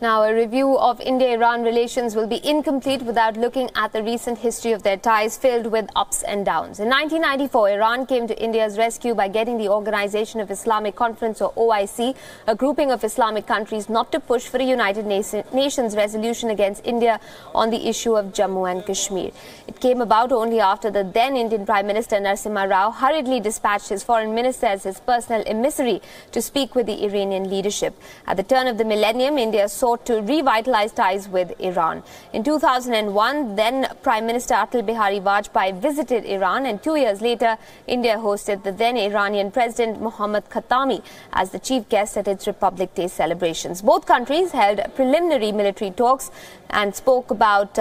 Now, a review of India-Iran relations will be incomplete without looking at the recent history of their ties filled with ups and downs. In 1994, Iran came to India's rescue by getting the Organization of Islamic Conference, or OIC, a grouping of Islamic countries, not to push for a United Nations resolution against India on the issue of Jammu and Kashmir. It came about only after the then Indian Prime Minister Narasimha Rao hurriedly dispatched his foreign minister as his personal emissary to speak with the Iranian leadership. At the turn of the millennium, India sought to revitalize ties with Iran. In 2001, then Prime Minister Atal Bihari Vajpayee visited Iran, and 2 years later, India hosted the then Iranian President Mohammad Khatami as the chief guest at its Republic Day celebrations. Both countries held preliminary military talks and spoke about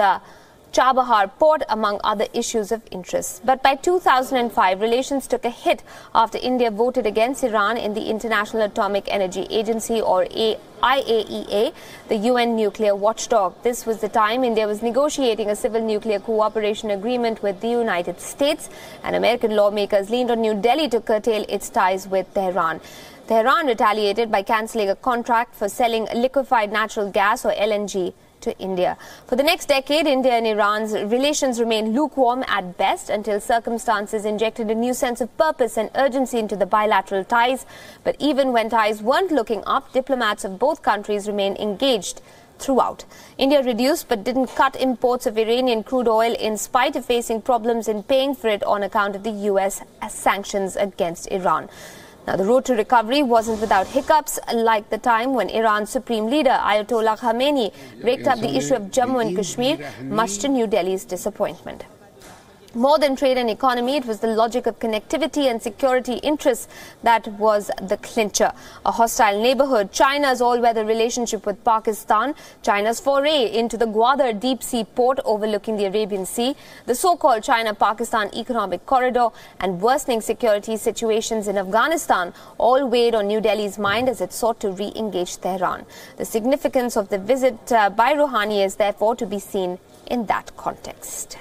Chabahar port, among other issues of interest. But by 2005, relations took a hit after India voted against Iran in the International Atomic Energy Agency, or IAEA, the UN nuclear watchdog. This was the time India was negotiating a civil nuclear cooperation agreement with the United States, and American lawmakers leaned on New Delhi to curtail its ties with Tehran. Tehran retaliated by cancelling a contract for selling liquefied natural gas, or LNG, to India. For the next decade, India and Iran's relations remained lukewarm at best until circumstances injected a new sense of purpose and urgency into the bilateral ties. But even when ties weren't looking up, diplomats of both countries remained engaged throughout. India reduced but didn't cut imports of Iranian crude oil in spite of facing problems in paying for it on account of the US sanctions against Iran. Now, the road to recovery wasn't without hiccups, like the time when Iran's supreme leader, Ayatollah Khamenei, raked up the issue of Jammu and Kashmir, much to New Delhi's disappointment. More than trade and economy, it was the logic of connectivity and security interests that was the clincher. A hostile neighborhood, China's all-weather relationship with Pakistan, China's foray into the Gwadar deep-sea port overlooking the Arabian Sea, the so-called China-Pakistan economic corridor, and worsening security situations in Afghanistan all weighed on New Delhi's mind as it sought to re-engage Tehran. The significance of the visit by Rouhani is therefore to be seen in that context.